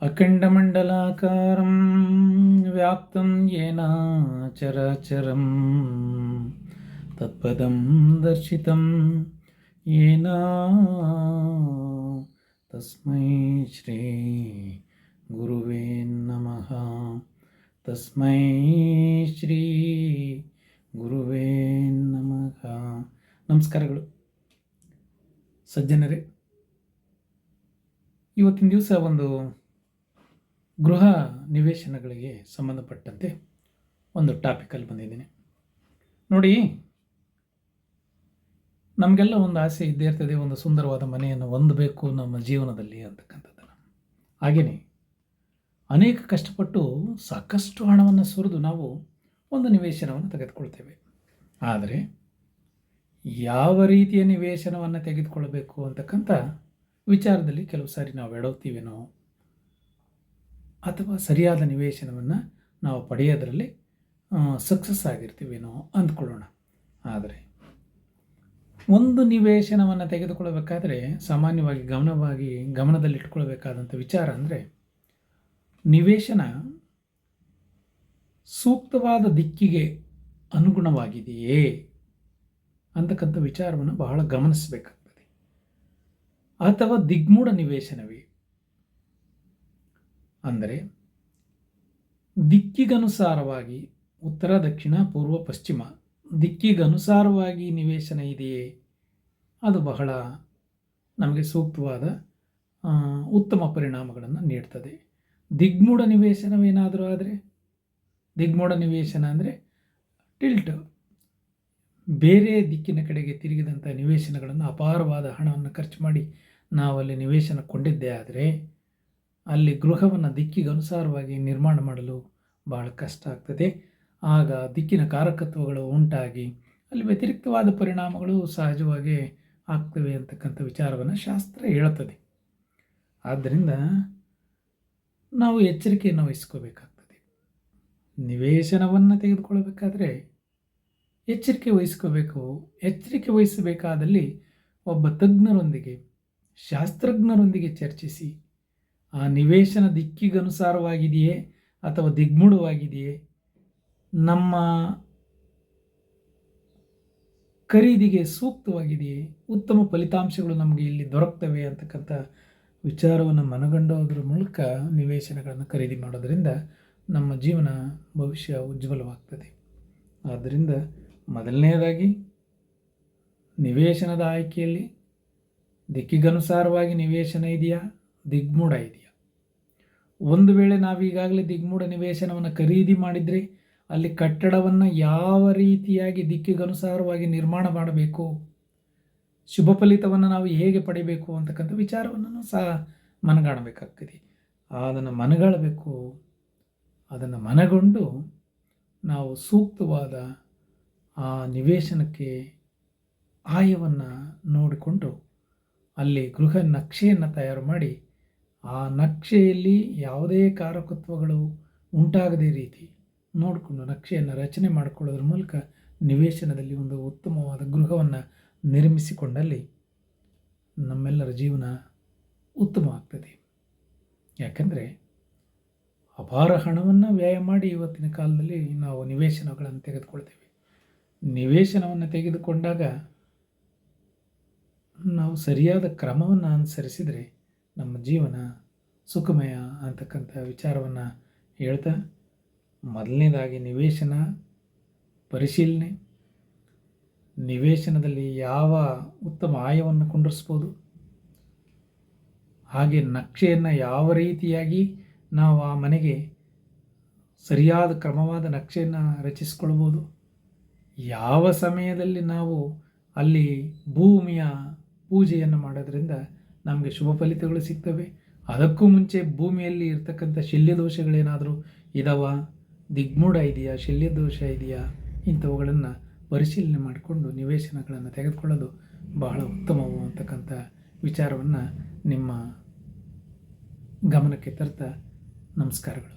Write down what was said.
ಅಖಂಡಮಂಡಲಾಕಾರಂ ವ್ಯಾಪ್ತಂ ಯೇನ ಚರಾಚರಂ ತತ್ಪದಂ ದರ್ಶಿತಂ ಯೇನ ತಸ್ಮೈ ಶ್ರೀ ಗುರುವೇ ನಮಃ. ತಸ್ಮೈ ಶ್ರೀ ಗುರುವೇ ನಮಃ. ನಮಸ್ಕಾರಗಳು ಸಜ್ಜನರೇ. ಇವತ್ತಿನ ದಿವಸ ಒಂದು ಗೃಹ ನಿವೇಶನಗಳಿಗೆ ಸಂಬಂಧಪಟ್ಟಂತೆ ಒಂದು ಟಾಪಿಕಲ್ಲಿ ಬಂದಿದ್ದೀನಿ. ನೋಡಿ, ನಮಗೆಲ್ಲ ಒಂದು ಆಸೆ ಇದ್ದೇ ಇರ್ತದೆ, ಒಂದು ಸುಂದರವಾದ ಮನೆಯನ್ನು ಹೊಂದಬೇಕು ನಮ್ಮ ಜೀವನದಲ್ಲಿ ಅಂತಕ್ಕಂಥದ್ದನ್ನು. ಹಾಗೆಯೇ ಅನೇಕ ಕಷ್ಟಪಟ್ಟು ಸಾಕಷ್ಟು ಹಣವನ್ನು ಸುರಿದು ನಾವು ಒಂದು ನಿವೇಶನವನ್ನು ತೆಗೆದುಕೊಳ್ತೇವೆ. ಆದರೆ ಯಾವ ರೀತಿಯ ನಿವೇಶನವನ್ನು ತೆಗೆದುಕೊಳ್ಬೇಕು ಅಂತಕ್ಕಂಥ ವಿಚಾರದಲ್ಲಿ ಕೆಲವು ಸಾರಿ ನಾವು ಎಡವ್ತೀವೇನೋ, ಅಥವಾ ಸರಿಯಾದ ನಿವೇಶನವನ್ನು ನಾವು ಪಡೆಯೋದರಲ್ಲಿ ಸಕ್ಸಸ್ ಆಗಿರ್ತೀವೇನೋ ಅಂದ್ಕೊಳ್ಳೋಣ. ಆದರೆ ಒಂದು ನಿವೇಶನವನ್ನು ತೆಗೆದುಕೊಳ್ಳಬೇಕಾದ್ರೆ ಸಾಮಾನ್ಯವಾಗಿ ಗಮನದಲ್ಲಿಟ್ಕೊಳ್ಬೇಕಾದಂಥ ವಿಚಾರ ಅಂದರೆ, ನಿವೇಶನ ಸೂಕ್ತವಾದ ದಿಕ್ಕಿಗೆ ಅನುಗುಣವಾಗಿದೆಯೇ ಅಂತಕ್ಕಂಥ ವಿಚಾರವನ್ನು ಬಹಳ ಗಮನಿಸಬೇಕಾಗ್ತದೆ. ಅಥವಾ ದಿಗ್ಮೂಢ ನಿವೇಶನವೇ, ಅಂದರೆ ದಿಕ್ಕಿಗನುಸಾರವಾಗಿ ಉತ್ತರ, ದಕ್ಷಿಣ, ಪೂರ್ವ, ಪಶ್ಚಿಮ ದಿಕ್ಕಿಗನುಸಾರವಾಗಿ ನಿವೇಶನ ಇದೆಯೇ, ಅದು ಬಹಳ ನಮಗೆ ಸೂಕ್ತವಾದ ಉತ್ತಮ ಪರಿಣಾಮಗಳನ್ನು ನೀಡ್ತದೆ. ದಿಗ್ಮೂಢ ನಿವೇಶನವೇನಾದರೂ ಆದರೆ, ದಿಗ್ಮೂಢ ನಿವೇಶನ ಅಂದರೆ ಟಿಲ್ಟ್, ಬೇರೆ ದಿಕ್ಕಿನ ಕಡೆಗೆ ತಿರುಗಿದಂಥ ನಿವೇಶನಗಳನ್ನು ಅಪಾರವಾದ ಹಣವನ್ನು ಖರ್ಚು ಮಾಡಿ ನಾವಲ್ಲಿ ನಿವೇಶನ ಕೊಂಡಿದ್ದೇ ಆದರೆ ಅಲ್ಲಿ ಗೃಹವನ್ನು ದಿಕ್ಕಿಗನುಸಾರವಾಗಿ ನಿರ್ಮಾಣ ಮಾಡಲು ಬಹಳ ಕಷ್ಟ ಆಗ್ತದೆ. ಆಗ ದಿಕ್ಕಿನ ಕಾರಕತ್ವಗಳು ಉಂಟಾಗಿ ಅಲ್ಲಿ ವ್ಯತಿರಿಕ್ತವಾದ ಪರಿಣಾಮಗಳು ಸಹಜವಾಗಿ ಆಗ್ತವೆ ಅಂತಕ್ಕಂಥ ವಿಚಾರವನ್ನು ಶಾಸ್ತ್ರ ಹೇಳುತ್ತದೆ. ಆದ್ದರಿಂದ ನಾವು ಎಚ್ಚರಿಕೆಯನ್ನು ವಹಿಸ್ಕೋಬೇಕಾಗ್ತದೆ. ನಿವೇಶನವನ್ನು ತೆಗೆದುಕೊಳ್ಳಬೇಕಾದ್ರೆ ಎಚ್ಚರಿಕೆ ವಹಿಸ್ಕೋಬೇಕು. ಎಚ್ಚರಿಕೆ ವಹಿಸಬೇಕಾದಲ್ಲಿ ಒಬ್ಬ ತಜ್ಞರೊಂದಿಗೆ, ಶಾಸ್ತ್ರಜ್ಞರೊಂದಿಗೆ ಚರ್ಚಿಸಿ ಆ ನಿವೇಶನ ದಿಕ್ಕಿಗನುಸಾರವಾಗಿದೆಯೇ ಅಥವಾ ದಿಗ್ಮೂಢವಾಗಿದೆಯೇ, ನಮ್ಮ ಖರೀದಿಗೆ ಸೂಕ್ತವಾಗಿದೆಯೇ, ಉತ್ತಮ ಫಲಿತಾಂಶಗಳು ನಮಗೆ ಇಲ್ಲಿ ದೊರಕ್ತವೆ ಅಂತಕ್ಕಂಥ ವಿಚಾರವನ್ನು ಮನಗಂಡೋದ್ರ ಮೂಲಕ ನಿವೇಶನಗಳನ್ನು ಖರೀದಿ ಮಾಡೋದರಿಂದ ನಮ್ಮ ಜೀವನ ಭವಿಷ್ಯ ಉಜ್ವಲವಾಗ್ತದೆ. ಆದ್ದರಿಂದ ಮೊದಲನೆಯದಾಗಿ ನಿವೇಶನದ ಆಯ್ಕೆಯಲ್ಲಿ ದಿಕ್ಕಿಗನುಸಾರವಾಗಿ ನಿವೇಶನ ಇದೆಯಾ, ದಿಗ್ಮೂಢ ಇದೆಯಾ. ಒಂದು ವೇಳೆ ನಾವೀಗಾಗಲೇ ದಿಗ್ಮೂಢ ನಿವೇಶನವನ್ನು ಖರೀದಿ ಮಾಡಿದರೆ ಅಲ್ಲಿ ಕಟ್ಟಡವನ್ನು ಯಾವ ರೀತಿಯಾಗಿ ದಿಕ್ಕಿಗನುಸಾರವಾಗಿ ನಿರ್ಮಾಣ ಮಾಡಬೇಕು, ಶುಭ ಫಲಿತವನ್ನು ನಾವು ಹೇಗೆ ಪಡಿಬೇಕು ಅಂತಕ್ಕಂಥ ವಿಚಾರವನ್ನು ಸಹ ಮನಗಾಣಬೇಕಾಗ್ತದೆ. ಅದನ್ನು ಮನಗಾಳಬೇಕು. ಅದನ್ನು ಮನಗೊಂಡು ನಾವು ಸೂಕ್ತವಾದ ಆ ನಿವೇಶನಕ್ಕೆ ಆಯವನ್ನು ನೋಡಿಕೊಂಡು ಅಲ್ಲಿ ಗೃಹ ನಕ್ಷೆಯನ್ನು ತಯಾರು ಮಾಡಿ ಆ ನಕ್ಷೆಯಲ್ಲಿ ಯಾವುದೇ ಕಾರಕತ್ವಗಳು ಉಂಟಾಗದೇ ರೀತಿ ನೋಡಿಕೊಂಡು ನಕ್ಷೆಯನ್ನು ರಚನೆ ಮಾಡಿಕೊಳ್ಳೋದ್ರ ಮೂಲಕ ನಿವೇಶನದಲ್ಲಿ ಒಂದು ಉತ್ತಮವಾದ ಗೃಹವನ್ನು ನಿರ್ಮಿಸಿಕೊಂಡಲ್ಲಿ ನಮ್ಮೆಲ್ಲರ ಜೀವನ ಉತ್ತಮವಾಗ್ತದೆ. ಯಾಕೆಂದರೆ ಅಪಾರ ಹಣವನ್ನು ವ್ಯಯ ಮಾಡಿ ಇವತ್ತಿನ ಕಾಲದಲ್ಲಿ ನಾವು ನಿವೇಶನಗಳನ್ನು ತೆಗೆದುಕೊಳ್ತೇವೆ. ನಿವೇಶನವನ್ನು ತೆಗೆದುಕೊಂಡಾಗ ನಾವು ಸರಿಯಾದ ಕ್ರಮವನ್ನು ಅನುಸರಿಸಿದರೆ ನಮ್ಮ ಜೀವನ ಸುಖಮಯ ಅಂತಕ್ಕಂಥ ವಿಚಾರವನ್ನು ಹೇಳ್ತಾ, ಮೊದಲನೇದಾಗಿ ನಿವೇಶನ ಪರಿಶೀಲನೆ, ನಿವೇಶನದಲ್ಲಿ ಯಾವ ಉತ್ತಮ ಆಯವನ್ನು ಕೊಂಡಿಸ್ಬೋದು, ಹಾಗೆ ನಕ್ಷೆಯನ್ನು ಯಾವ ರೀತಿಯಾಗಿ ನಾವು ಆ ಮನೆಗೆ ಸರಿಯಾದ ಕ್ರಮವಾದ ನಕ್ಷೆಯನ್ನು ರಚಿಸ್ಕೊಳ್ಬೋದು, ಯಾವ ಸಮಯದಲ್ಲಿ ನಾವು ಅಲ್ಲಿ ಭೂಮಿಯ ಪೂಜೆಯನ್ನು ಮಾಡೋದ್ರಿಂದ ನಮಗೆ ಶುಭ ಫಲಿತಗಳು ಸಿಗ್ತವೆ, ಅದಕ್ಕೂ ಮುಂಚೆ ಭೂಮಿಯಲ್ಲಿ ಇರ್ತಕ್ಕಂಥ ಶಲ್ಯದೋಷಗಳೇನಾದರೂ ಇದಾವ, ದಿಗ್ಮೂಢ ಇದೆಯಾ, ಶಲ್ಯದೋಷ ಇದೆಯಾ, ಇಂಥವುಗಳನ್ನು ಪರಿಶೀಲನೆ ಮಾಡಿಕೊಂಡು ನಿವೇಶನಗಳನ್ನು ತೆಗೆದುಕೊಳ್ಳೋದು ಬಹಳ ಉತ್ತಮವು ಅಂತಕ್ಕಂಥ ವಿಚಾರವನ್ನು ನಿಮ್ಮ ಗಮನಕ್ಕೆ ತರ್ತಾ ನಮಸ್ಕಾರಗಳು.